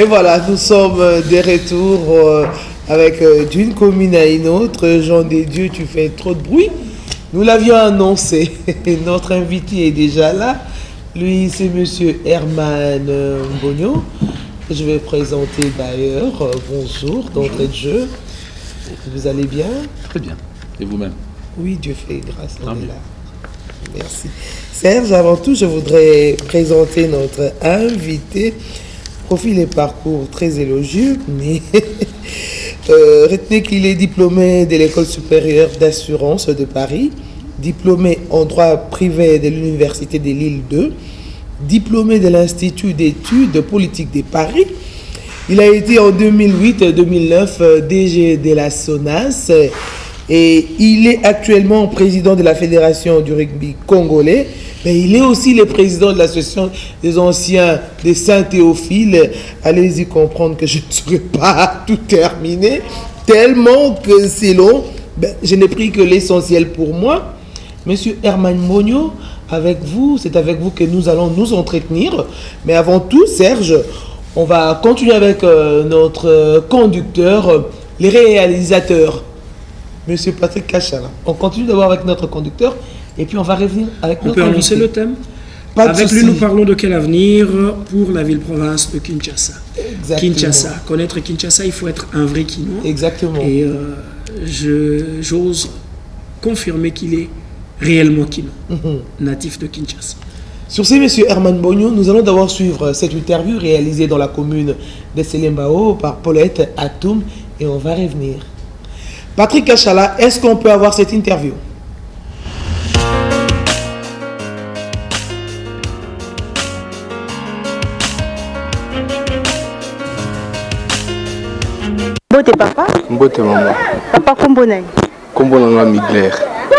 Et voilà, nous sommes de retour avec d'une commune à une autre. Jean des Dieux, tu fais trop de bruit. Nous l'avions annoncé. Notre invité est déjà là. Lui, c'est monsieur Herman Mbonyo. Je vais présenter d'ailleurs. Bonjour, d'entrée de jeu. Vous allez bien? Très bien. Et vous-même? Oui, Dieu fait grâce, on est là. Merci. Serge, avant tout, je voudrais présenter notre invité. Profil et parcours très élogieux, mais retenez qu'il est diplômé de l'École supérieure d'assurance de Paris, diplômé en droit privé de l'Université de Lille 2, diplômé de l'Institut d'études politiques de Paris. Il a été en 2008-2009 DG de la SONAS et il est actuellement président de la Fédération du rugby congolais. Mais il est aussi le président de l'association des anciens de Saint-Théophile. Allez-y comprendre que je ne saurais pas tout terminer, tellement que c'est long. Je n'ai pris que l'essentiel pour moi. Monsieur Herman Mbonyo, avec vous, c'est avec vous que nous allons nous entretenir. Mais avant tout, Serge, on va continuer avec notre conducteur, les réalisateurs. Monsieur Patrick Kachala. On continue d'abord avec notre conducteur. Et puis on va revenir avec notre invité. On peut annoncer le thème. Avec lui, nous parlons de quel avenir pour la ville-province de Kinshasa. Exactement. Kinshasa. Connaître Kinshasa, il faut être un vrai Kinois. Exactement. Et j'ose confirmer qu'il est réellement Kinois, natif de Kinshasa. Sur ces, monsieur Herman Mbonyo, nous allons d'abord suivre cette interview réalisée dans la commune de Selembao par Paulette Atoum et on va revenir. Patrick Kachala, est-ce qu'on peut avoir cette interview? Mbote papa? Mbote maman. Papa kombo nani? Kombo nanga Migler.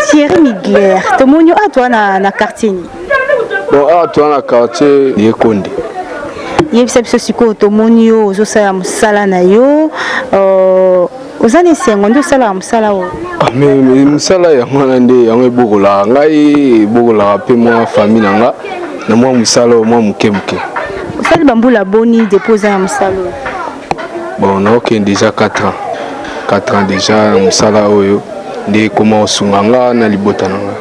Thierry Migler. Tomonyo toi na quartier ni. Bon toi na quartier Yekonde. Yebisa biso siko tomonyo ozosala musala na yo. Ozane sengo ndo sala musala o. Mais musala ya mwana nde yango bokola ngai bokola pe moi famille nanga na moi musala moi mukebuke. Osali bambula boni déposer na musala. Bon, on a déjà 4 ans. 4 ans déjà, musala oyo. Nde comment osunganga na libota nanga.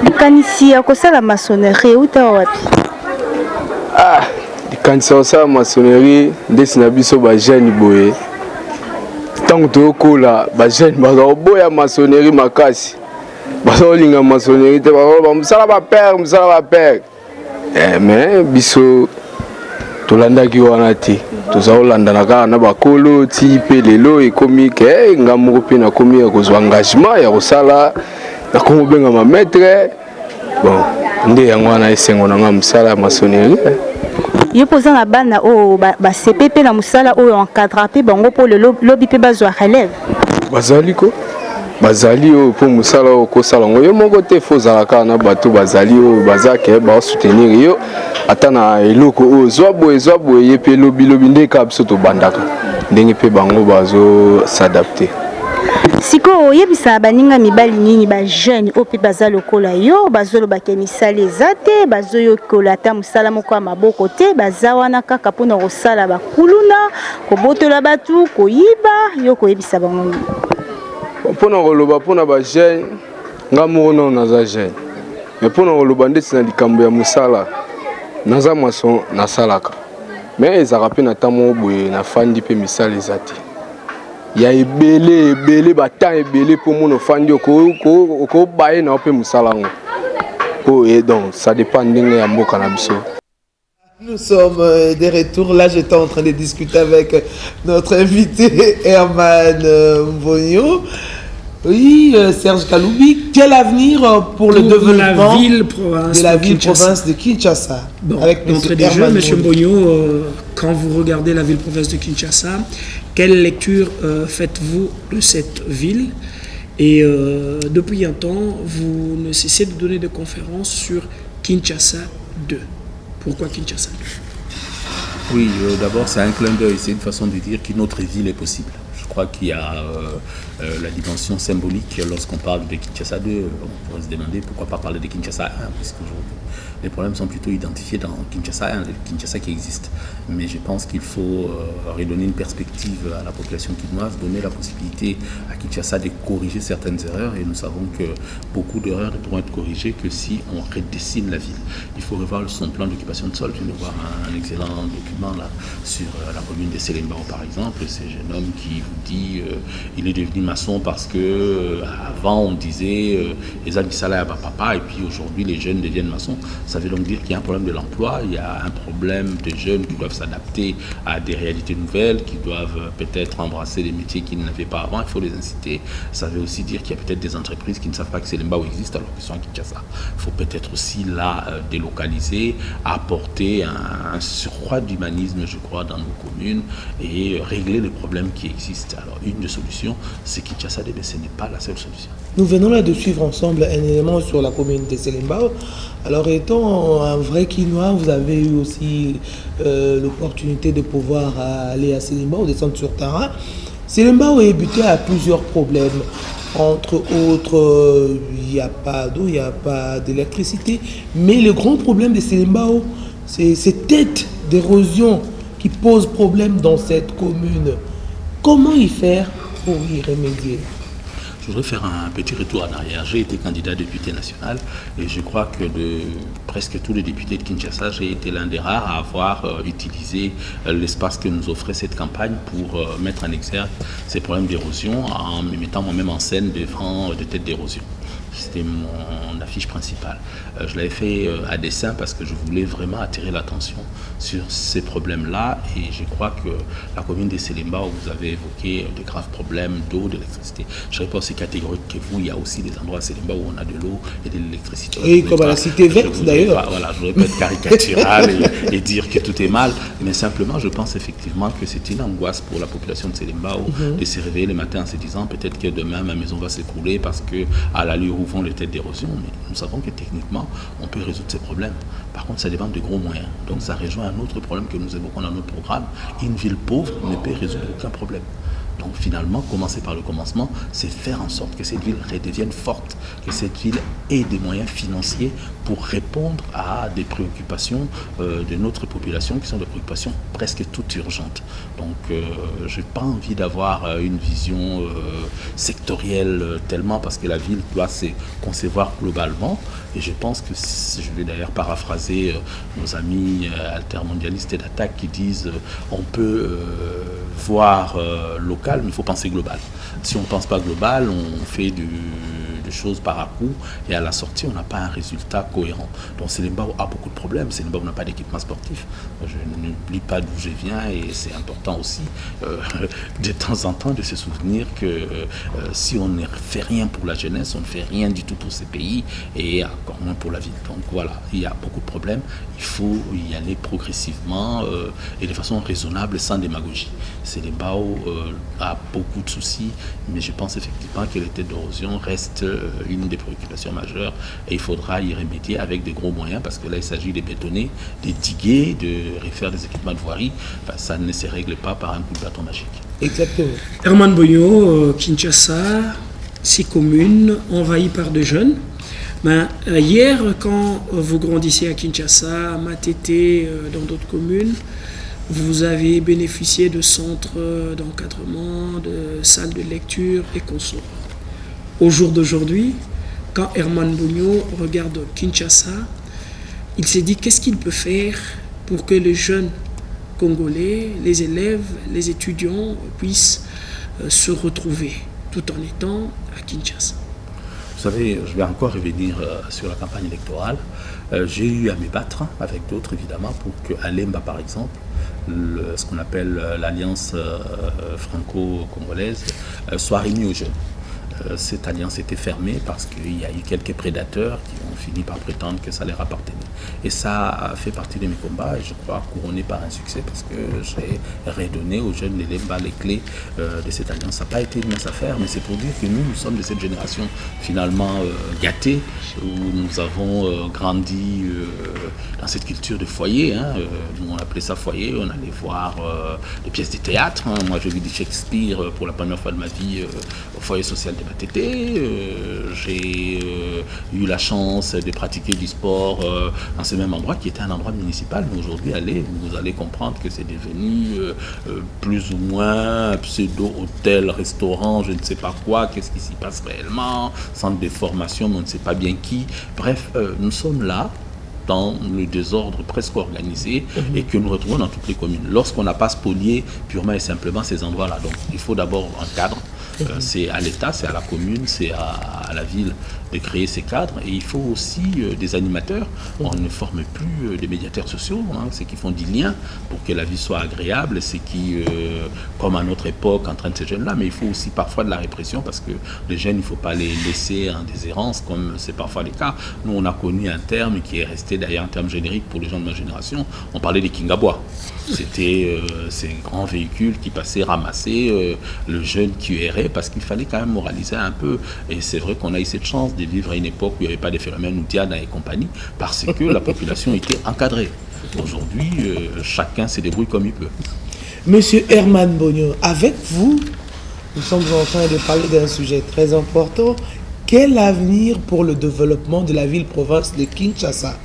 Likanisi ya kosala maçonnerie uta wapi? Likanisi ya kosala maçonnerie nde sina biso ba jeune boye. Tango tokola ba jeune bazoboya maçonnerie makasi. Bazolinga maçonnerie te ba musala ba père. Mais biso tolandaki wana te. Tozolanda kaka na bakolo ti pe lelo ekomi ke ngamoko pe na komi ya kozwa engagement ya kosala na kongo benga ma maître. Bon nde yango wana esengo na nga musala ya maçonnerie. Yo poza na bana o ba CPP na musala o encadre pe bango po le lobby pe bazwa relève. Bazali o po musala o kosala ngo yo moko te fozala kaka na bato bazali o bazake ba soutenir yo atana eloko o zwa boye ye pe lobi nde ka biso to bandaka ndenge pe bango bazo s'adapter. Siko yebisa baninga mibali nini ba jeune o pe bazalo kola yo bazolo bakemisala ezate bazoyo kola ta musala moko maboko te bazawana kaka pona kosala bakuluna kobotola batu koyiba yo koyebisa bango. Pona koloba pona ba jeune ngamo no naza jeune mais pona koloba ndeti na likambo ya musala naza maçon na salaka mais ezaka pe na tamo boye na fandi pe misala ezate ya ebele batan ebele po mono fandi ko baye na pe musala ngo po et donc ça dépend ndenge ya mboka na biso. Nous sommes de retour. Là, j'étais en train de discuter avec notre invité Herman Mbonyo. Oui, Serge Kaloubi, quel avenir pour le développement de la ville-province de Kinshasa? Bon, d'entrée de jeu, M. Mbonyo, quand vous regardez la ville-province de Kinshasa, quelle lecture faites-vous de cette ville? Et depuis un temps, vous ne cessez de donner des conférences sur Kinshasa 2. Pourquoi Kinshasa 2? Oui, d'abord, c'est un clin d'œil, c'est une façon de dire qu'une autre ville est possible. Je crois qu'il y a la dimension symbolique lorsqu'on parle de Kinshasa 2. On pourrait se demander pourquoi pas parler de Kinshasa 1, puisque les problèmes sont plutôt identifiés dans Kinshasa 1, le Kinshasa qui existe. Mais je pense qu'il faut redonner une perspective à la population quinoise, donner la possibilité à Kinshasa de corriger certaines erreurs. Et nous savons que beaucoup d'erreurs ne pourront être corrigées que si on redessine la ville. Il faut revoir son plan d'occupation de sol. Je viens de voir un excellent document là, sur la commune de Selembao par exemple. C'est un jeune homme qui vous dit il est devenu maçon parce que avant on disait les Anisala à papa, et puis aujourd'hui les jeunes deviennent maçons. Ça veut donc dire qu'il y a un problème de l'emploi, il y a un problème de jeunes qui doivent s'adapter à des réalités nouvelles, qui doivent peut-être embrasser des métiers qu'ils n'avaient pas avant. Il faut les inciter. Ça veut aussi dire qu'il y a peut-être des entreprises qui ne savent pas que Selembao existe alors qu'ils sont à Kinshasa. Il faut peut-être aussi là délocaliser, apporter un surcroît d'humanisme, je crois, dans nos communes et régler les problèmes qui existent. Alors une des solutions, c'est Kinshasa, mais ce n'est pas la seule solution. Nous venons là de suivre ensemble un élément sur la commune de Selembao. Alors étant un vrai Quinois, vous avez eu aussi l'opportunité de pouvoir aller à Selembao, descendre sur terrain. Selembao est buté à plusieurs problèmes. Entre autres, il n'y a pas d'eau, il n'y a pas d'électricité. Mais le grand problème de Selembao, c'est cette tête d'érosion qui pose problème dans cette commune. Comment y faire pour y remédier? Je voudrais faire un petit retour en arrière. J'ai été candidat député national et je crois que de presque tous les députés de Kinshasa, j'ai été l'un des rares à avoir utilisé l'espace que nous offrait cette campagne pour mettre en exergue ces problèmes d'érosion en me mettant moi-même en scène devant des têtes d'érosion. C'était mon affiche principale. Je l'avais fait à dessein parce que je voulais vraiment attirer l'attention sur ces problèmes-là. Et je crois que la commune de Selembao, vous avez évoqué de graves problèmes d'eau, d'électricité. Je ne serais pas aussi catégorique que vous. Il y a aussi des endroits à Selembao où on a de l'eau et de l'électricité. Oui, comme à la cité verte d'ailleurs. Voilà, je ne voudrais pas être caricatural et dire que tout est mal. Mais simplement, je pense effectivement que c'est une angoisse pour la population de Selembao de se réveiller le matin en se disant peut-être que demain ma maison va s'écrouler parce qu'à l'allure où vont les têtes d'érosion, mais nous savons que techniquement, on peut résoudre ces problèmes. Par contre, ça demande de gros moyens. Donc ça rejoint un autre problème que nous évoquons dans notre programme. Une ville pauvre ne peut résoudre aucun problème. Donc finalement, commencer par le commencement, c'est faire en sorte que cette ville redevienne forte, que cette ville ait des moyens financiers pour répondre à des préoccupations de notre population qui sont des préoccupations presque toutes urgentes. Donc je n'ai pas envie d'avoir une vision sectorielle tellement parce que la ville doit se concevoir globalement. Et je pense que, je vais d'ailleurs paraphraser nos amis altermondialistes et d'attaque qui disent on peut voir local, mais il faut penser global. Si on ne pense pas global, on fait des choses par à coup et à la sortie, on n'a pas un résultat cohérent. Donc Selembao a beaucoup de problèmes. Selembao n'a pas d'équipement sportif. Je n'oublie pas d'où je viens et c'est important aussi de temps en temps de se souvenir que si on ne fait rien pour la jeunesse, on ne fait rien du tout pour ces pays et encore moins pour la ville. Donc voilà, il y a beaucoup de problèmes. Il faut y aller progressivement et de façon raisonnable sans démagogie. Selembao a beaucoup de soucis, mais je pense effectivement que les têtes d'érosion restent une des préoccupations majeures et il faudra y remédier avec des gros moyens parce que là il s'agit de bétonner, de diguer, de refaire des équipements de voirie. Enfin, ça ne se règle pas par un coup de bâton magique. Exactement. Herman Mbonyo, Kinshasa, 6 communes envahies par des jeunes. Ben, hier, quand vous grandissiez à Kinshasa, à Matete, dans d'autres communes, vous avez bénéficié de centres d'encadrement, de salles de lecture et consorts. Au jour d'aujourd'hui, quand Herman Mbonyo regarde Kinshasa, il s'est dit qu'est-ce qu'il peut faire pour que les jeunes Congolais, les élèves, les étudiants puissent se retrouver tout en étant à Kinshasa. Vous savez, je vais encore revenir sur la campagne électorale. J'ai eu à me battre avec d'autres évidemment pour qu'à Lemba par exemple, ce qu'on appelle l'alliance franco-congolaise soit réunie aux jeunes. Cette alliance était fermée parce qu'il y a eu quelques prédateurs qui ont ont fini par prétendre que ça leur appartenait. Et ça a fait partie de mes combats, et je crois couronné par un succès, parce que j'ai redonné aux jeunes de l'EMBA les clés de cette alliance. Ça n'a pas été une mince affaire, mais c'est pour dire que nous sommes de cette génération finalement gâtée, où nous avons grandi dans cette culture de foyer. Nous, on appelait ça foyer, on allait voir des pièces de théâtre. Moi, j'ai vu du Shakespeare pour la première fois de ma vie au foyer social de Matete. J'ai eu la chance de pratiquer du sport dans ce même endroit qui était un endroit municipal. Mais aujourd'hui, vous allez comprendre que c'est devenu plus ou moins un pseudo-hôtel, restaurant, je ne sais pas quoi, qu'est-ce qui s'y passe réellement, centre de formation, mais on ne sait pas bien qui. Bref, nous sommes là dans le désordre presque organisé et que nous retrouvons dans toutes les communes. Lorsqu'on n'a pas spolié purement et simplement ces endroits-là, donc il faut d'abord un cadre. C'est à l'État, c'est à la commune, c'est à la ville de créer ces cadres. Et il faut aussi des animateurs. On ne forme plus des médiateurs sociaux, ceux qui font du lien pour que la vie soit agréable, ceux qui, comme à notre époque, entraînent ces jeunes-là. Mais il faut aussi parfois de la répression parce que les jeunes, il ne faut pas les laisser en déshérence comme c'est parfois le cas. Nous, on a connu un terme qui est resté d'ailleurs un terme générique pour les gens de ma génération. On parlait des Kingabois. C'était ces grands véhicules qui passaient ramasser le jeune qui errait parce qu'il fallait quand même moraliser un peu. Et c'est vrai qu'on a eu cette chance de vivre à une époque où il n'y avait pas de phénomènes Oudiana et compagnie parce que la population était encadrée. Aujourd'hui, chacun se débrouille comme il peut. Monsieur Herman Mbonyo, avec vous, nous sommes en train de parler d'un sujet très important. Quel avenir pour le développement de la ville-province de Kinshasa?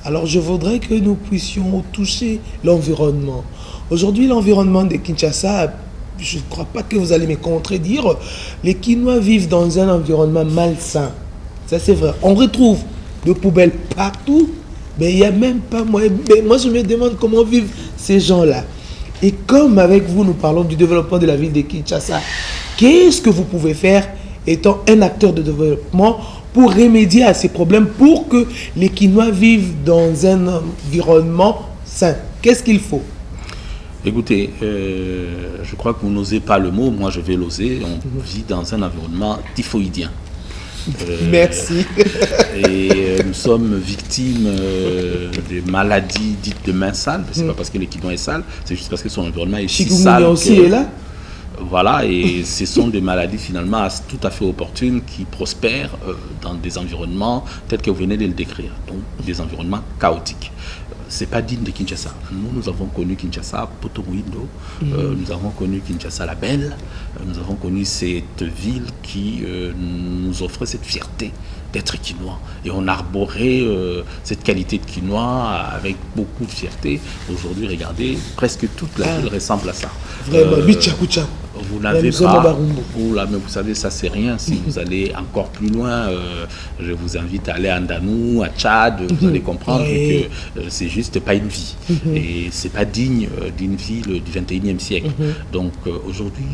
Alors, je voudrais que nous puissions toucher l'environnement. Aujourd'hui, l'environnement de Kinshasa, je ne crois pas que vous allez me contredire, les Kinois vivent dans un environnement malsain. Ça, c'est vrai. On retrouve des poubelles partout, mais il n'y a même pas moyen. Mais moi, je me demande comment vivent ces gens-là. Et comme avec vous, nous parlons du développement de la ville de Kinshasa, qu'est-ce que vous pouvez faire étant un acteur de développement pour remédier à ces problèmes, pour que les Kinois vivent dans un environnement sain? Qu'est-ce qu'il faut? Écoutez, je crois que vous n'osez pas le mot, moi je vais l'oser. On vit dans un environnement typhoïdien. Merci. Et nous sommes victimes des maladies dites de main sale. Ce n'est pas parce que l'équidon est sale, c'est juste parce que son environnement est si sale. Aussi est là. Voilà, et ce sont des maladies finalement tout à fait opportunes qui prospèrent dans des environnements tels que vous venez de le décrire, donc des environnements chaotiques. C'est pas digne de Kinshasa. Nous avons connu Kinshasa, Poto-Mouindo, nous avons connu Kinshasa la Belle, nous avons connu cette ville qui nous offrait cette fierté d'être Quinois. Et on arborait cette qualité de Quinois avec beaucoup de fierté. Aujourd'hui, regardez, presque toute la ville ressemble à ça. Vraiment, vous n'avez pas, mais vous savez, ça c'est rien. Si vous allez encore plus loin, je vous invite à aller à Ndanou, à Tchad, vous allez comprendre que c'est juste pas une vie. Et c'est pas digne d'une ville du 21e siècle. Donc aujourd'hui,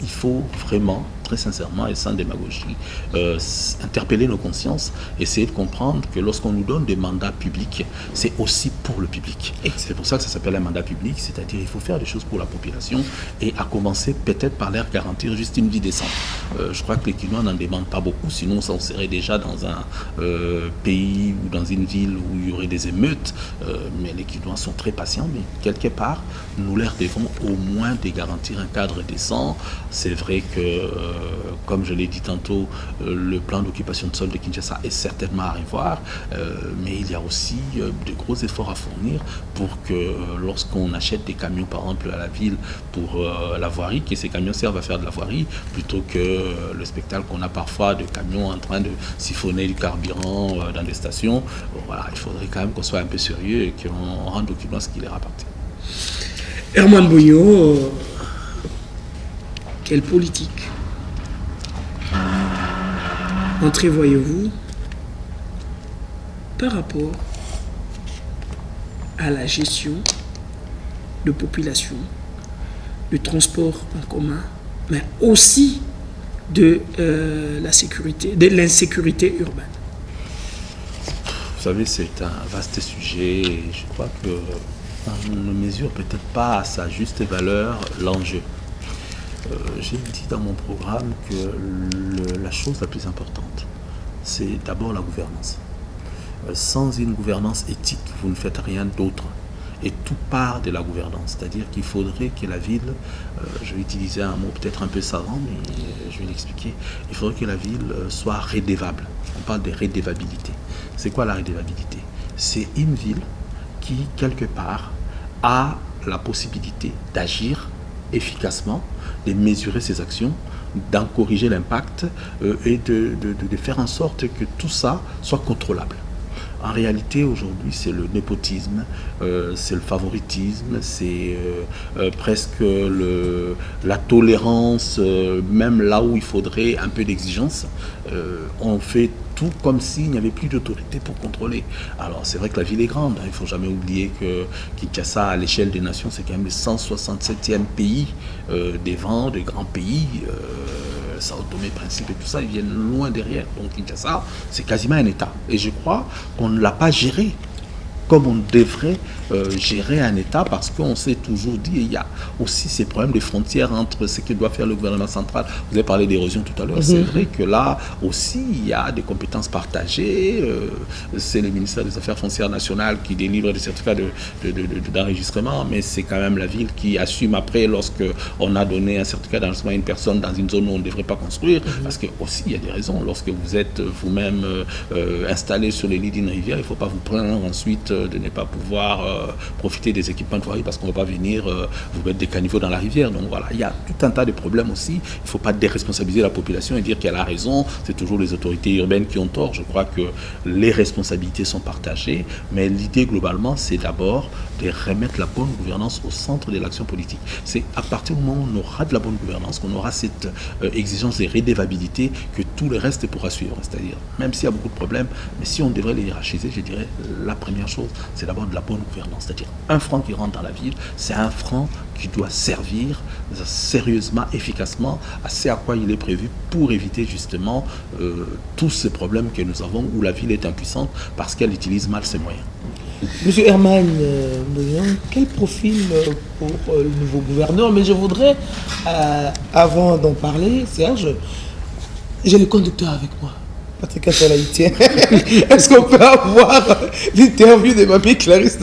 il faut vraiment, très sincèrement et sans démagogie, interpeller nos consciences, essayer de comprendre que lorsqu'on nous donne des mandats publics, c'est aussi pour le public. C'est pour ça que ça s'appelle un mandat public, c'est-à-dire il faut faire des choses pour la population et à commencer peut-être par leur garantir juste une vie décente. Je crois que les Quinois n'en demandent pas beaucoup, sinon on serait déjà dans un pays ou dans une ville où il y aurait des émeutes, mais les Quinois sont très patients, mais quelque part, nous leur devons au moins de garantir un cadre décent. C'est vrai que, comme je l'ai dit tantôt, le plan d'occupation de sol de Kinshasa est certainement à revoir, mais il y a aussi de gros efforts à fournir pour que lorsqu'on achète des camions, par exemple, à la ville pour la voirie, que ces camions servent à faire de la voirie, plutôt que le spectacle qu'on a parfois de camions en train de siphonner du carburant dans des stations. Voilà, il faudrait quand même qu'on soit un peu sérieux et qu'on rende aux Quinois ce qui leur appartient. Herman Mbonyo, quelle politique entrevoyez-vous par rapport à la gestion de population, du transport en commun, mais aussi de la sécurité, de l'insécurité urbaine? Vous savez, c'est un vaste sujet et je crois que on ne mesure peut-être pas à sa juste valeur l'enjeu. J'ai dit dans mon programme que la chose la plus importante, c'est d'abord la gouvernance. sans une gouvernance éthique, vous ne faites rien d'autre. Et tout part de la gouvernance. C'est-à-dire qu'il faudrait que la ville, je vais utiliser un mot peut-être un peu savant, mais je vais l'expliquer, il faudrait que la ville soit rédévable. On parle de rédévabilité. C'est quoi la rédévabilité? C'est une ville qui, quelque part, a la possibilité d'agir efficacement, de mesurer ses actions, d'en corriger l'impact et de faire en sorte que tout ça soit contrôlable. En réalité, aujourd'hui, c'est le népotisme, c'est le favoritisme, c'est presque la tolérance, même là où il faudrait un peu d'exigence. On fait tout comme s'il n'y avait plus d'autorité pour contrôler. Alors, c'est vrai que la ville est grande. Il ne faut jamais oublier que Kinshasa, à l'échelle des nations, c'est quand même le 167e pays des grands pays. Sao Tomé, Principe et tout ça, ils viennent loin derrière. Donc Kinshasa, c'est quasiment un État. Et je crois qu'on ne l'a pas géré comme on devrait gérer un État, parce qu'on s'est toujours dit, il y a aussi ces problèmes de frontières entre ce que doit faire le gouvernement central. Vous avez parlé d'érosion tout à l'heure. C'est vrai que là aussi, il y a des compétences partagées. C'est le ministère des Affaires foncières nationales qui délivre des certificats d'enregistrement, mais c'est quand même la ville qui assume après lorsqu'on a donné un certificat d'enregistrement à une personne dans une zone où on ne devrait pas construire. Parce que aussi, il y a des raisons. Lorsque vous êtes vous-même installé sur les lits d'une rivière, il ne faut pas vous prendre ensuite de ne pas pouvoir profiter des équipements de voirie parce qu'on ne va pas venir vous mettre des caniveaux dans la rivière. Donc voilà, il y a tout un tas de problèmes aussi. Il ne faut pas déresponsabiliser la population et dire qu'elle a raison. C'est toujours les autorités urbaines qui ont tort. Je crois que les responsabilités sont partagées, mais l'idée globalement, c'est d'abord de remettre la bonne gouvernance au centre de l'action politique. C'est à partir du moment où on aura de la bonne gouvernance, qu'on aura cette exigence de rédévabilité, que tout le reste pourra suivre. C'est-à-dire, même s'il y a beaucoup de problèmes, mais si on devrait les hiérarchiser, je dirais, la première chose, c'est d'abord de la bonne gouvernance. C'est-à-dire, un franc qui rentre dans la ville, c'est un franc qui doit servir sérieusement, efficacement à ce à quoi il est prévu pour éviter justement tous ces problèmes que nous avons où la ville est impuissante parce qu'elle utilise mal ses moyens. Monsieur Herman Bouillon, quel profil pour le nouveau gouverneur? Mais je voudrais, avant d'en parler, Serge, j'ai le conducteur avec moi. Patrick Assalaïtien. Est-ce qu'on peut avoir l'interview de Mamie Clarisse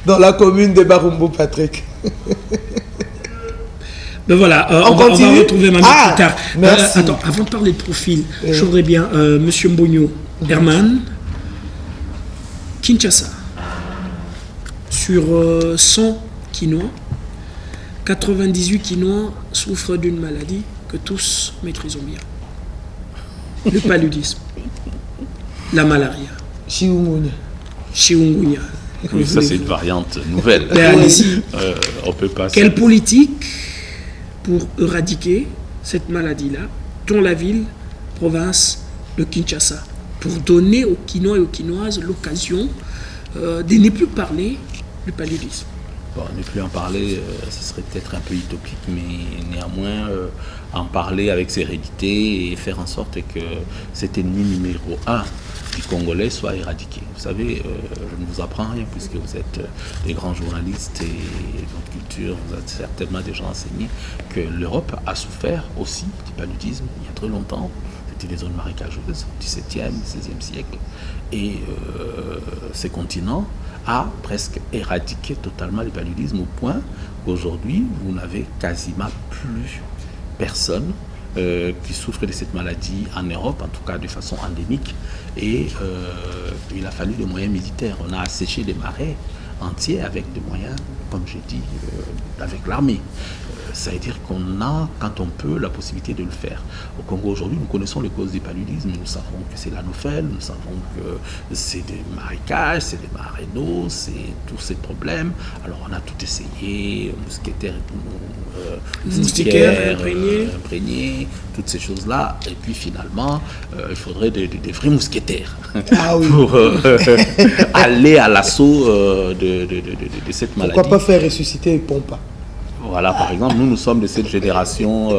dans la commune de Barumbo, Patrick? Ben voilà, on va retrouver Mamie plus tard. Merci. Attends, avant de parler de profil, je voudrais bien, Monsieur Mbonyo, Herman, Kinshasa, sur 100 Quinois, 98 Quinois souffrent d'une maladie que tous maîtrisons bien. Le paludisme, la malaria, chikungunya. Oui, ça c'est une variante nouvelle. On peut pas. Quelle politique pour éradiquer cette maladie-là dans la ville, province de Kinshasa, pour donner aux Quinois et aux Quinoises l'occasion de ne plus parler du paludisme? Bon, ne plus en parler, ce serait peut-être un peu utopique, mais néanmoins, en parler avec sérénité et faire en sorte que cet ennemi numéro 1 du Congolais soit éradiqué. Vous savez, je ne vous apprends rien puisque vous êtes des grands journalistes et votre culture vous a certainement déjà enseigné que l'Europe a souffert aussi du paludisme il y a très longtemps. C'était des zones marécageuses du 17e, 16e siècle. Et ces continents a presque éradiqué totalement le paludisme au point qu'aujourd'hui, vous n'avez quasiment plus personne qui souffre de cette maladie en Europe, en tout cas de façon endémique. Et il a fallu des moyens militaires. On a asséché des marais entiers avec des moyens, comme j'ai dit, avec l'armée. Ça veut dire qu'on a, quand on peut, la possibilité de le faire. Au Congo aujourd'hui, nous connaissons les causes du paludisme. Nous savons que c'est l'anophèle, nous savons que c'est des marécages, c'est des marais d'eau, c'est tous ces problèmes. Alors on a tout essayé, mousquetaires, moustiquaires, imprégnés, toutes ces choses-là. Et puis finalement, il faudrait des vrais mousquetaires pour aller à l'assaut de cette maladie. Pourquoi pas faire ressusciter Pompa? Voilà, par exemple, nous sommes de cette génération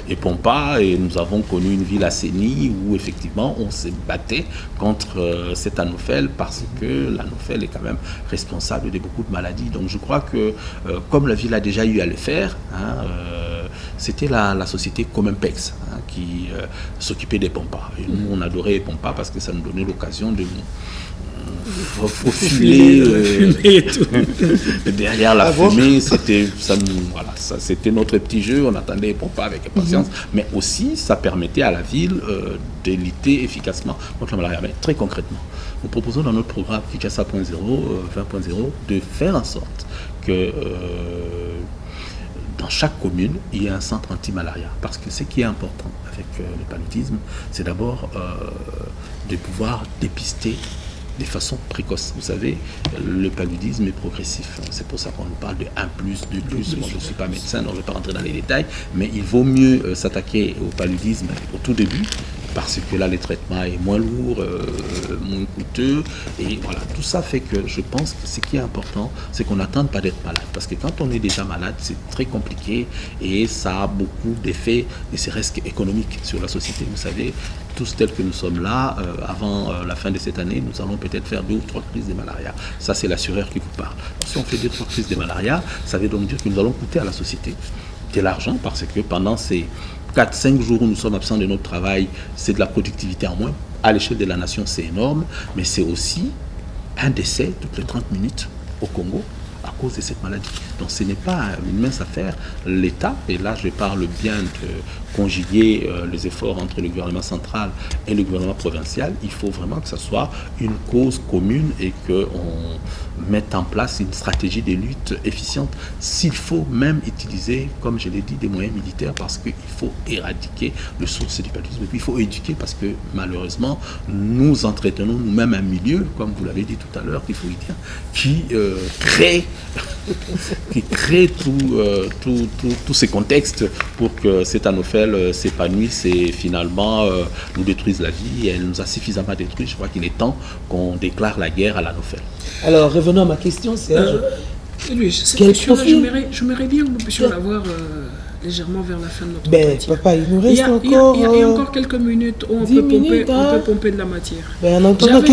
Epompa et nous avons connu une ville assainie où effectivement on se battait contre cet anophèle parce que l'anophèle est quand même responsable de beaucoup de maladies. Donc je crois que comme la ville a déjà eu à le faire, c'était la société Comempex qui s'occupait des pompas. Et nous, on adorait les pompas parce que ça nous donnait l'occasion de nous faufiler derrière la fumée. C'était notre petit jeu. On attendait les pompas avec impatience. Mais aussi, ça permettait à la ville de lutter efficacement contre la malaria. Mais très concrètement, nous proposons dans notre programme Kinshasa 20.0 de faire en sorte que dans chaque commune, il y a un centre anti-malaria. Parce que ce qui est important avec le paludisme, c'est d'abord de pouvoir dépister de façon précoce. Vous savez, le paludisme est progressif. C'est pour ça qu'on nous parle de 1+, 2+. Moi, je ne suis pas médecin, donc je ne vais pas rentrer dans les détails, mais il vaut mieux s'attaquer au paludisme au tout début, parce que là, le traitement est moins lourd, moins coûteux. Et voilà, tout ça fait que je pense que ce qui est important, c'est qu'on n'attende pas d'être malade. Parce que quand on est déjà malade, c'est très compliqué et ça a beaucoup d'effets, ne serait-ce qu'économiques sur la société. Vous savez, tous tels que nous sommes là, avant la fin de cette année, nous allons peut-être faire 2 ou 3 crises de malaria. Ça, c'est l'assureur qui vous parle. Si on fait 2 ou 3 crises de malaria, ça veut donc dire que nous allons coûter à la société de l'argent, parce que pendant ces 4-5 jours où nous sommes absents de notre travail, c'est de la productivité en moins. À l'échelle de la nation, c'est énorme, mais c'est aussi un décès toutes les 30 minutes au Congo à cause de cette maladie. Donc ce n'est pas une mince affaire. L'État, et là je parle bien de conjuguer les efforts entre le gouvernement central et le gouvernement provincial, il faut vraiment que ce soit une cause commune et qu'on mette en place une stratégie de lutte efficiente. S'il faut même utiliser, comme je l'ai dit, des moyens militaires, parce qu'il faut éradiquer le source du paludisme. Et puis il faut éduquer, parce que malheureusement, nous entretenons nous-mêmes un milieu, comme vous l'avez dit tout à l'heure, qu'il faut y dire, qui crée tous ces contextes pour que cette anophèle s'épanouisse et finalement nous détruise la vie. Et elle nous a suffisamment détruit. Je crois qu'il est temps qu'on déclare la guerre à l'anophèle. Alors, revenons à ma question, Serge. Quel profil j'aimerais bien que nous puissions l'avoir légèrement vers la fin de notre entretien. Papa, il nous reste encore... Il y a encore quelques minutes où on peut pomper de la matière. J'avais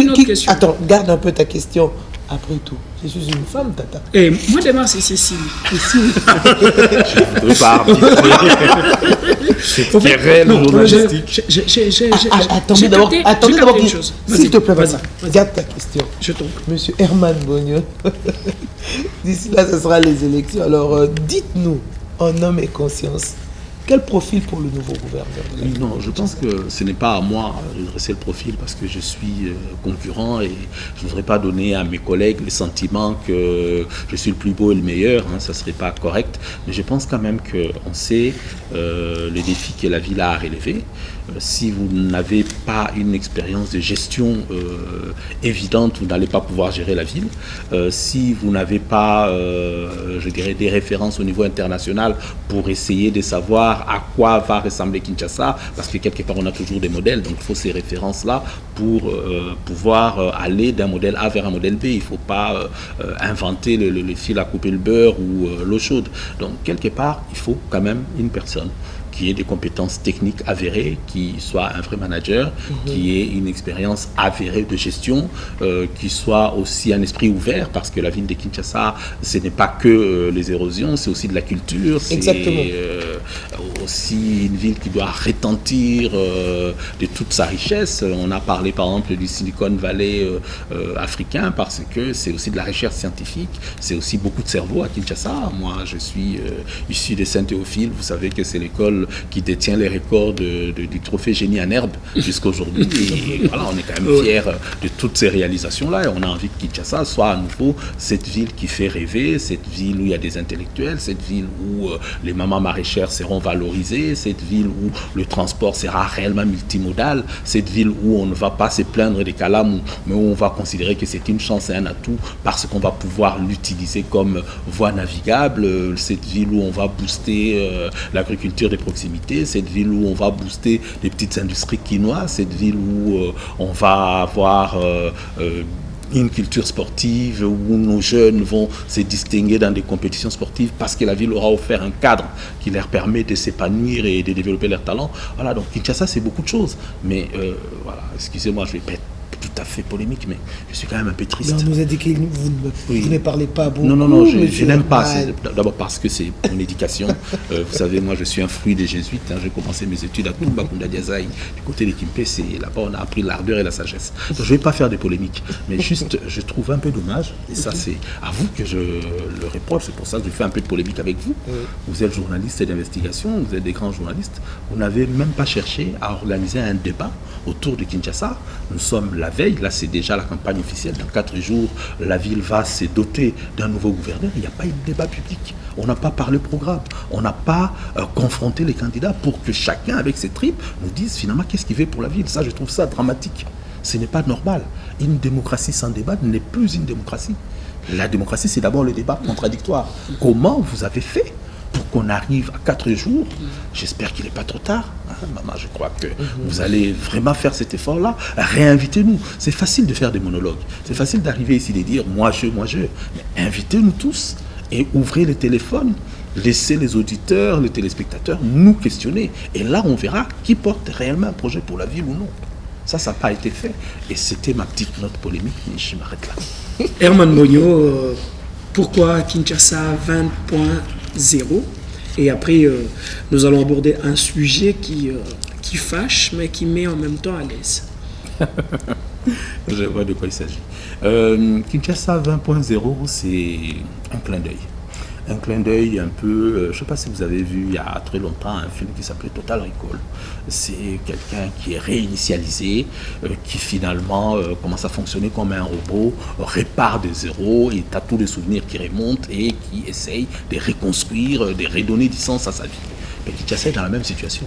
une autre question. Attends, garde un peu ta question. Après tout, je suis une femme, tata. Et moi, demain, c'est Cécile. Je ne veux pas arbitrer. C'est querelle journalistique. Attendez d'abord, s'il te plaît, vas-y. Garde ta question. Je tombe. Monsieur Herman Bogno. D'ici là, ce sera les élections. Alors, dites-nous, en homme et conscience, quel profil pour le nouveau gouverneur? Non, je pense que ce n'est pas à moi de dresser le profil, parce que je suis concurrent et je ne voudrais pas donner à mes collègues le sentiment que je suis le plus beau et le meilleur. Ça ne serait pas correct. Mais je pense quand même qu'on sait les défis que la ville a à relever. Si vous n'avez pas une expérience de gestion évidente, vous n'allez pas pouvoir gérer la ville. Si vous n'avez pas, je dirais, des références au niveau international pour essayer de savoir à quoi va ressembler Kinshasa, parce que quelque part on a toujours des modèles, donc il faut ces références-là pour pouvoir aller d'un modèle A vers un modèle B. Il ne faut pas inventer le fil à couper le beurre ou l'eau chaude. Donc quelque part, il faut quand même une personne qui ait des compétences techniques avérées, qui soit un vrai manager, qui ait une expérience avérée de gestion, qui soit aussi un esprit ouvert, parce que la ville de Kinshasa, ce n'est pas que les érosions, c'est aussi de la culture, c'est aussi une ville qui doit retentir de toute sa richesse. On a parlé par exemple du Silicon Valley africain, parce que c'est aussi de la recherche scientifique, c'est aussi beaucoup de cerveau à Kinshasa. Moi, je suis issu de Saint-Théophile, vous savez que c'est l'école qui détient les records du trophée génie en herbe jusqu'à aujourd'hui. Et voilà, on est quand même fiers de toutes ces réalisations-là et on a envie que Kinshasa soit à nouveau cette ville qui fait rêver, cette ville où il y a des intellectuels, cette ville où les mamans maraîchères seront valorisées, cette ville où le transport sera réellement multimodal, cette ville où on ne va pas se plaindre des calames, mais où on va considérer que c'est une chance et un atout parce qu'on va pouvoir l'utiliser comme voie navigable, cette ville où on va booster l'agriculture des proximité, cette ville où on va booster les petites industries quinoises, cette ville où on va avoir une culture sportive, où nos jeunes vont se distinguer dans des compétitions sportives parce que la ville aura offert un cadre qui leur permet de s'épanouir et de développer leurs talents. Voilà, donc Kinshasa, c'est beaucoup de choses. Mais voilà, excusez-moi, je vais tout à fait polémique, mais je suis quand même un peu triste. On nous a dit que vous ne parlez pas beaucoup. Non, je n'aime pas. D'abord parce que c'est mon éducation. Vous savez, moi, je suis un fruit des jésuites. J'ai commencé mes études à Toumba, Kunda Diazaï, du côté des Kimpé. Là-bas, on a appris l'ardeur et la sagesse. Donc, je ne vais pas faire de polémique, mais juste, je trouve un peu dommage, et ça, c'est à vous que je le reproche. C'est pour ça que je fais un peu de polémique avec vous. Vous êtes journaliste d'investigation, vous êtes des grands journalistes. Vous n'avez même pas cherché à organiser un débat autour de Kinshasa. Nous sommes la veille, là c'est déjà la campagne officielle. Dans 4 jours, la ville va se doter d'un nouveau gouverneur. Il n'y a pas eu de débat public. On n'a pas parlé programme. On n'a pas confronté les candidats pour que chacun, avec ses tripes, nous dise finalement qu'est-ce qu'il veut pour la ville. Ça, je trouve ça dramatique. Ce n'est pas normal. Une démocratie sans débat n'est plus une démocratie. La démocratie, c'est d'abord le débat contradictoire. Comment vous avez fait pour qu'on arrive à 4 jours? J'espère qu'il n'est pas trop tard. Maman, je crois que vous allez vraiment faire cet effort-là. Réinvitez-nous. C'est facile de faire des monologues. C'est facile d'arriver ici et de dire moi je. Mais invitez-nous tous et ouvrez les téléphones. Laissez les auditeurs, les téléspectateurs nous questionner. Et là, on verra qui porte réellement un projet pour la ville ou non. Ça n'a pas été fait. Et c'était ma petite note polémique, mais je m'arrête là. Herman Mbonyo, pourquoi Kinshasa 20.0? Et après, nous allons aborder un sujet qui fâche, mais qui met en même temps à l'aise. Je vois de quoi il s'agit. Kinshasa 20.0, c'est un clin d'œil. Un clin d'œil un peu, je ne sais pas si vous avez vu il y a très longtemps un film qui s'appelait Total Recall. C'est quelqu'un qui est réinitialisé, qui finalement commence à fonctionner comme un robot, répare de zéro, et tu as tous les souvenirs qui remontent et qui essaye de reconstruire, de redonner du sens à sa vie. Mais Kinshasa est dans la même situation.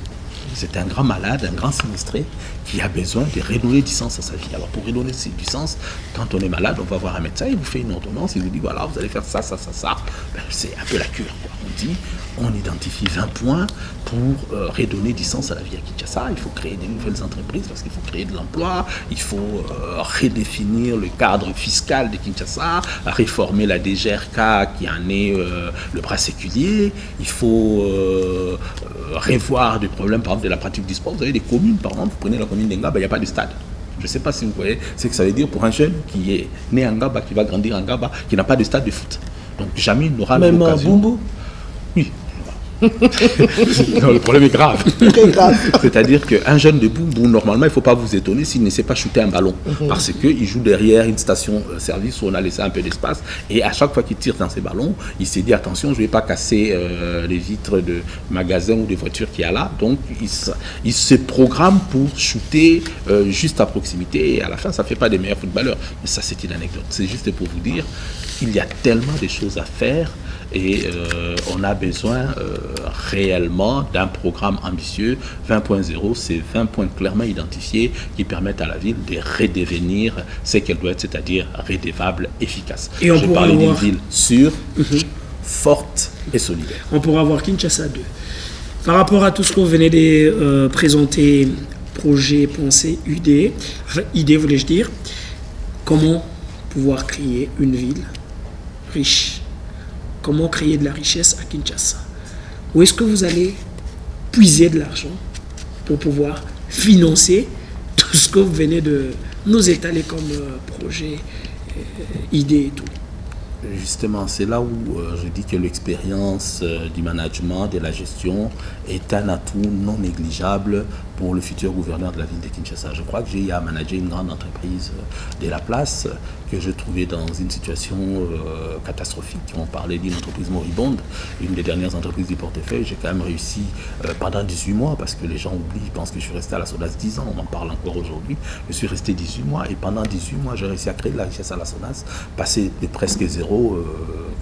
C'est un grand malade, un grand sinistré qui a besoin de redonner du sens à sa vie. Alors pour redonner du sens, quand on est malade, on va voir un médecin, il vous fait une ordonnance, il vous dit voilà, vous allez faire ça. Ben, c'est un peu la cure, quoi. On identifie 20 points pour redonner du sens à la vie à Kinshasa. Il faut créer des nouvelles entreprises parce qu'il faut créer de l'emploi, il faut redéfinir le cadre fiscal de Kinshasa, réformer la DGRK qui en est le bras séculier, il faut revoir des problèmes par exemple de la pratique du sport. Vous avez des communes, par exemple, vous prenez la commune d'Engaba, il n'y a pas de stade. Je ne sais pas si vous voyez ce que ça veut dire pour un jeune qui est né à Ngaba, qui va grandir à Ngaba, qui n'a pas de stade de foot. Donc jamais il n'aura l'occasion. Même Bumbu? Oui. Non, le problème est grave. C'est-à-dire qu'un jeune de Bumbu, normalement, il ne faut pas vous étonner s'il ne sait pas shooter un ballon. Parce qu'il joue derrière une station-service où on a laissé un peu d'espace. Et à chaque fois qu'il tire dans ses ballons, il s'est dit attention, je ne vais pas casser les vitres de magasins ou de voitures qu'il y a là. Donc il se programme pour shooter juste à proximité. Et à la fin, ça ne fait pas des meilleurs footballeurs. Mais ça, c'est une anecdote. C'est juste pour vous dire qu'il y a tellement de choses à faire. Et on a besoin réellement d'un programme ambitieux. 20.0, c'est 20 points clairement identifiés qui permettent à la ville de redevenir ce qu'elle doit être, c'est-à-dire redevable, efficace. Et on Je parlais d'une ville sûre, forte et solidaire. On pourra avoir Kinshasa 2. Par rapport à tout ce que vous venez de présenter, projet, pensée, idée voulais-je dire, comment pouvoir créer une ville riche? Comment créer de la richesse à Kinshasa? Où est-ce que vous allez puiser de l'argent pour pouvoir financer tout ce que vous venez de nous étaler comme projet, idée et tout? Justement, c'est là où je dis que l'expérience du management, de la gestion est un atout non négligeable pour le futur gouverneur de la ville de Kinshasa. Je crois que j'ai eu à manager une grande entreprise de la place que je trouvais dans une situation catastrophique. On parlait d'une entreprise moribonde, une des dernières entreprises du portefeuille. J'ai quand même réussi pendant 18 mois, parce que les gens oublient, ils pensent que je suis resté à la SONAS 10 ans, on en parle encore aujourd'hui. Je suis resté 18 mois et pendant 18 mois, j'ai réussi à créer de la richesse à la SONAS, passer de presque zéro,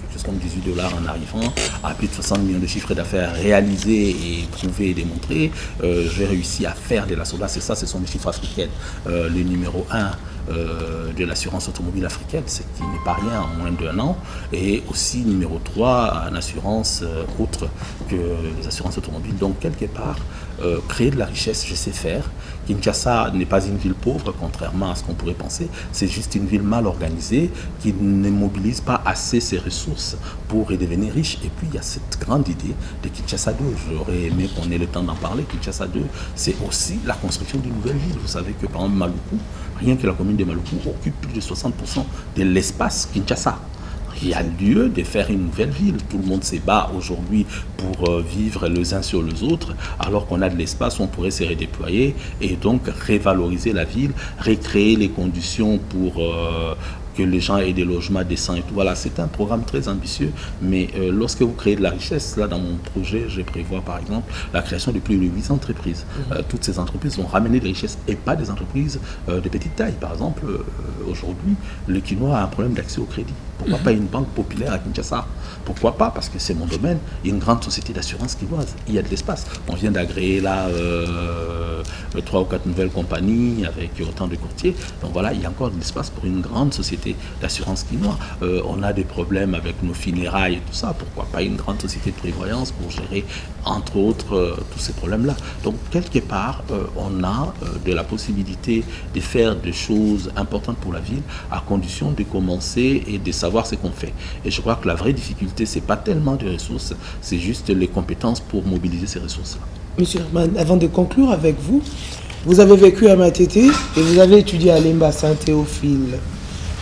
quelque chose comme $18 en arrivant, à plus de 60 millions de chiffres d'affaires réalisés et prouvés et démontrés. J'ai réussi à faire de la SONAS, et ça, ce sont les chiffres africains. Le numéro 1 de l'assurance automobile africaine, ce qui n'est pas rien en moins d'1 an, et aussi numéro 3 en assurance autre que les assurances automobiles. Donc quelque part, créer de la richesse, je sais faire. Kinshasa n'est pas une ville pauvre, contrairement à ce qu'on pourrait penser. C'est juste une ville mal organisée qui ne mobilise pas assez ses ressources pour redevenir riche. Et puis il y a cette grande idée de Kinshasa 2. J'aurais aimé qu'on ait le temps d'en parler. Kinshasa 2, c'est aussi la construction d'une nouvelle ville. Vous savez que par exemple Maluku, rien que la commune de Maluku occupe plus de 60% de l'espace Kinshasa. Il y a lieu de faire une nouvelle ville. Tout le monde se bat aujourd'hui pour vivre les uns sur les autres, alors qu'on a de l'espace où on pourrait se redéployer et donc révaloriser la ville, recréer les conditions pour que les gens aient des logements décents et tout. Voilà, c'est un programme très ambitieux, mais lorsque vous créez de la richesse, là dans mon projet, je prévois par exemple la création de plus de 8 entreprises. Toutes ces entreprises vont ramener des richesses et pas des entreprises de petite taille. Par exemple, aujourd'hui, le Quinois a un problème d'accès au crédit. Pourquoi pas une banque populaire à Kinshasa? Pourquoi pas? Parce que c'est mon domaine. Il y a une grande société d'assurance quinoise. Il y a de l'espace. On vient d'agréer là 3 ou 4 nouvelles compagnies avec autant de courtiers. Donc voilà, il y a encore de l'espace pour une grande société d'assurance quinoise. On a des problèmes avec nos funérailles et tout ça. Pourquoi pas une grande société de prévoyance pour gérer, entre autres, tous ces problèmes-là. Donc quelque part, on a de la possibilité de faire des choses importantes pour la ville à condition de commencer et de savoir ce qu'on fait. Et je crois que la vraie difficulté, c'est pas tellement de ressources, c'est juste les compétences pour mobiliser ces ressources-là. Monsieur Herman, avant de conclure avec vous, vous avez vécu à Matete et vous avez étudié à Lemba, Saint-Théophile.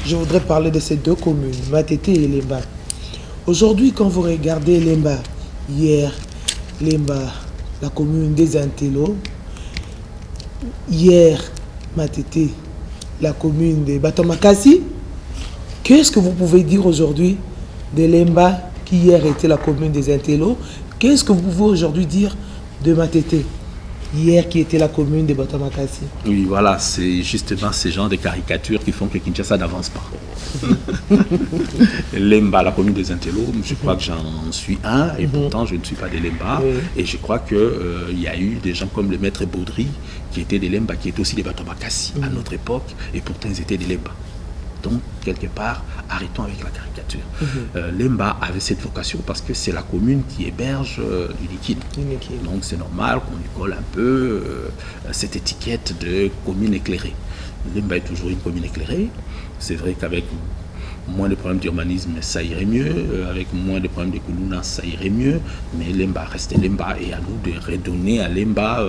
Je voudrais parler de ces deux communes, Matete et Lemba. Aujourd'hui, quand vous regardez Lemba, hier, Lemba, la commune des Intello, hier, Matete, la commune de Batomakasi, qu'est-ce que vous pouvez dire aujourd'hui de Lemba, qui hier était la commune des Intello? Qu'est-ce que vous pouvez aujourd'hui dire de Matete, hier qui était la commune de Batomakasi? Oui, voilà, c'est justement ces genres de caricatures qui font que Kinshasa n'avance pas. Lemba, la commune des Intello, je crois que j'en suis un, et pourtant je ne suis pas de Lemba. Et je crois qu'il y a eu des gens comme le maître Baudry, qui étaient des Lemba, qui étaient aussi des Batomakasi à notre époque, et pourtant ils étaient des Lemba. Donc, quelque part, arrêtons avec la caricature. Lemba avait cette vocation parce que c'est la commune qui héberge l'Unikin. Donc, c'est normal qu'on lui colle un peu cette étiquette de commune éclairée. Lemba est toujours une commune éclairée. C'est vrai qu'avec moins de problèmes d'urbanisme, ça irait mieux. Avec moins de problèmes de Koulouna, ça irait mieux. Mais Lemba restait Lemba et à nous de redonner à Lemba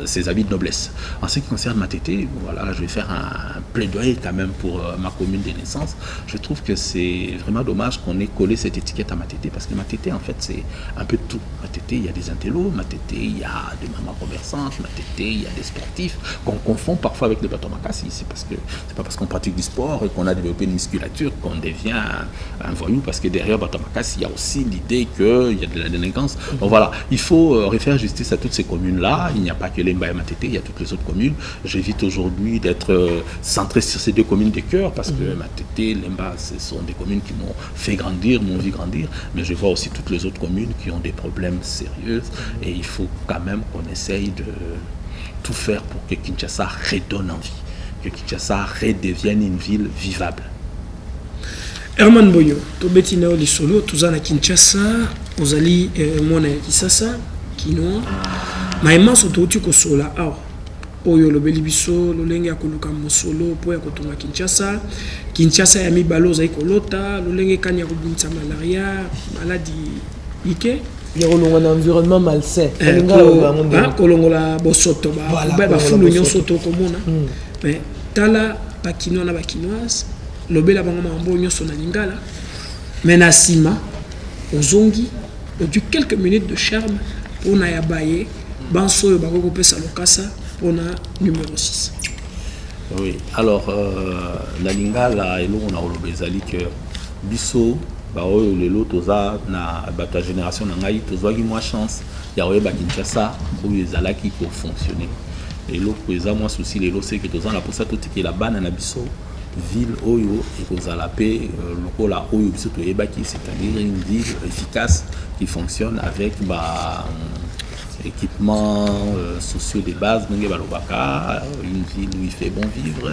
ses habits de noblesse. En ce qui concerne Matete, voilà, je vais faire un plaidoyer quand même pour ma commune de naissance. Je trouve que c'est vraiment dommage qu'on ait collé cette étiquette à Matete parce que Matete, en fait, c'est un peu tout. Matete, il y a des intellos, Matete, il y a des mamans commerçantes, Matete, il y a des sportifs qu'on confond parfois avec les Batomakasi. C'est pas parce qu'on pratique du sport et qu'on a développé une musculature qu'on devient un voyou, parce que derrière Batomakasi, il y a aussi l'idée qu'il y a de la délinquance. Donc voilà, il faut refaire justice à toutes ces communes-là. Il n'y a pas que Lemba et Matete, il y a toutes les autres communes. J'évite aujourd'hui d'être centré sur ces deux communes de cœur, parce que Matete, Lemba, ce sont des communes qui m'ont fait grandir, m'ont vu grandir, mais je vois aussi toutes les autres communes qui ont des problèmes sérieux, et il faut quand même qu'on essaye de tout faire pour que Kinshasa redonne envie, que Kinshasa redevienne une ville vivable. Herman Boyo, tobeti nao lisolo tozana Kinshasa, ozali mwana ya Kisasa, Kinois. Maema so touti kosola awa. Oyo lobeli biso lolenge ya koluka mosolo po ya kotonga Kinshasa. Kinshasa ya mibalo ozali kolota, lolenge kani ya kobimisa malaria, maladie ike. Il y a un environnement malsain. Kolongola bosoto ba fulu nyonso to komona. Mais tala ba Kinois na ba Kinoise. Lobela bango mambo nyonso na lingala, mais na sima ozongi du quelques minutes de charme pour na yabaye banso yo bako kopesa lokasa pour na numéro 6. Oui, alors la lingala elo na olobezali que biso ba oyo lelo toza na bata génération na ngai tozwaki moi chance ya oyeba Kinshasa oyo ezalaki ko fonctionner. Elo ko eza moi souci lelo c'est que toza na posa totiki la bana na biso ville oyo ekozala pe lokola oyo biso toyebaki, c'est-à-dire une ville efficace qui fonctionne avec équipements sociaux de base, une ville où il fait bon vivre,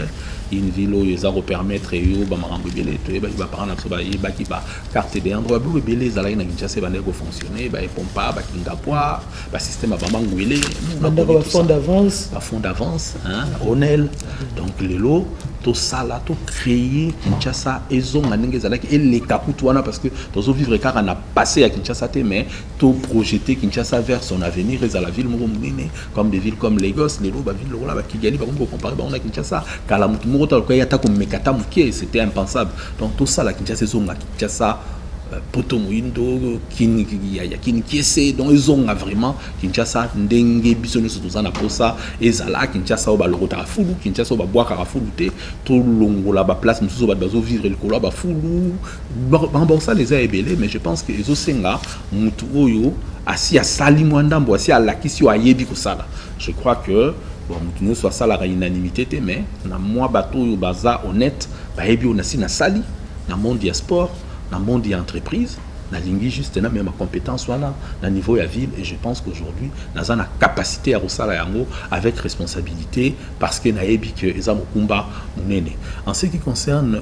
une ville où ils ont permettre yo ba marambo belé toyebaki ba parana so ba yebaki ba carte de endroit bu belé zala na Kinshasa ba ndeko fonctionner ba pompa ba kingapoa ba système ba mangwele ba fond d'avance hein, Onel. Donc les lots tout ça là, tout créer Kinshasa, ils ont et les Kakutouana parce que dans vivre car on a passé à Kinshasa, mais tout projeter Kinshasa vers son avenir et à la ville comme des villes comme Lagos, les villes là, Kigali, par exemple, comparé à Kinshasa, c'était impensable. Donc tout ça là, Kinshasa, Potomoindo, Kinshasa, donc ils ont vraiment Kinshasa, Ndengue, Bissonne, Sotozana, Posa, et Zala, Kinshasa, Obalorota, Foulou, Kinshasa, Obaboaka, Foulouté, tout long, là, place, nous sommes bazo vivre le coloba, Foulou, bon, ça les a ébélés, mais je pense que les Osenga, Moutou, assis à Salimouandambo, assis à Lakisio, à Yebi, Kosala. Je crois que, bon, Moutou, soit ça la unanimité, mais, na moi, bateau, baza, honnête, bah, Yebi, on a si na Sali, na monde diaspora. Dans le monde d'entreprise, dans l'ingé juste là même ma compétence voilà dans niveau de la ville et je pense qu'aujourd'hui nous avons la capacité à ressortir yango avec responsabilité parce que naebi que eza mokumba munene. En ce qui concerne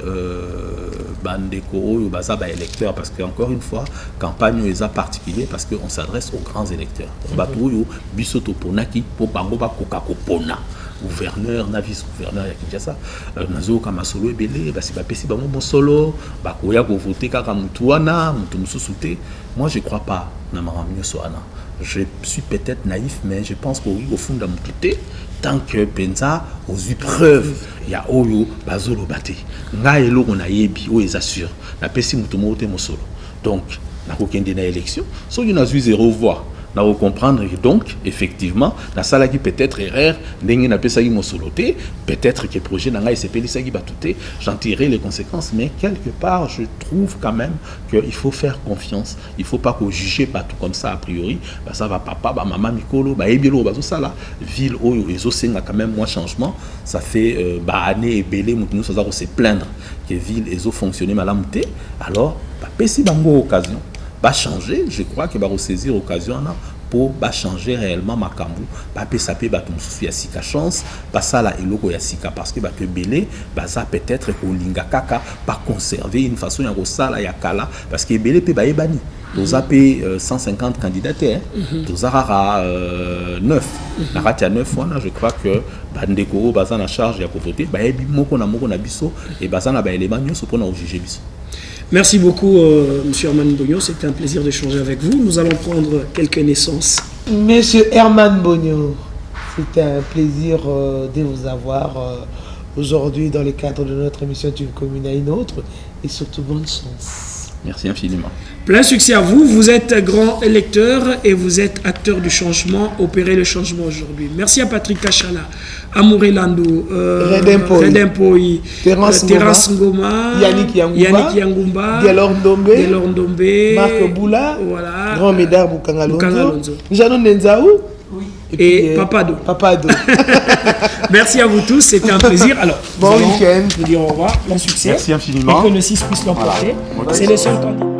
bandeko ou baza ba électeurs parce que encore une fois campagne eza particulier parce que on s'adresse aux grands électeurs. Bato yo bisoto ponaki po bango ba koka kopona. Gouverneur, na vice-gouverneur ya Kinshasa, nazo kama solo ebele, basi ba pesi bango bon solo, ba koya ko voter kaka mutu wana, mutu mususu te. Moi je crois pas na maramio soana. Je suis peut-être naïf mais je pense qu'au fond de mutu te tant que penza aux preuves ya oyo bazolo baté. Nga elo on a yebi o ezasure. Na pesi mutu mo te mo solo. Donc na ko kende na élection, so you na zu 0 voix. Nous comprendre donc effectivement la salle qui peut-être erreur n'engue n'a pas ça qui m'a peut-être que le projet n'a pas été ça qui va tout j'en tirerai les conséquences mais quelque part je trouve quand même qu'il faut faire confiance il faut pas qu'on juge pas tout comme ça a priori bah ça va papa bah maman mikolo bah ebilo bah tout ça là ville où les océans quand même moins changement ça fait bah année et belé nous ça va se plaindre que ville les eaux fonctionner mal alors bah pessi bango occasion va changer, je crois que va ressaisir l'occasion pour changer réellement ma cambu, pas pesaper ba tout souci à sika chance, pas ça là eloko ya sika parce que que belé, ça peut-être que linga kaka pas conserver une façon ya rosala ya kala parce que belé pe ba ebani. Nous avons 150 candidatures, nous avons 9. La ratia 9 fois, je crois que Bandeko, Bazan a charge de voter, Moko na biso et Bazan a élément pour nous juger biso. Merci beaucoup, Monsieur Herman Bogno. C'était un plaisir d'échanger avec vous. Nous allons prendre quelques naissances. Monsieur Herman Bogno, c'était un plaisir de vous avoir aujourd'hui dans le cadre de notre émission d'une commune à une autre. Et surtout, bonne chance. Merci infiniment. Plein succès à vous. Vous êtes grand électeur et vous êtes acteur du changement. Opérez le changement aujourd'hui. Merci à Patrick Kachala, Amouré Landou, Redempoi, Terence Ngoma, Yannick Yangumba, Delor Ndombe, Marc Boula, voilà, Grand Médard Boukangalonzo, Janon Nenzaou. Oui. Et Papado. Merci à vous tous, c'était un plaisir. Alors, bon week-end. Vous dire au revoir, bon succès. Merci infiniment. Et que le 6 puisse l'emporter. Voilà. C'est le seul candidat.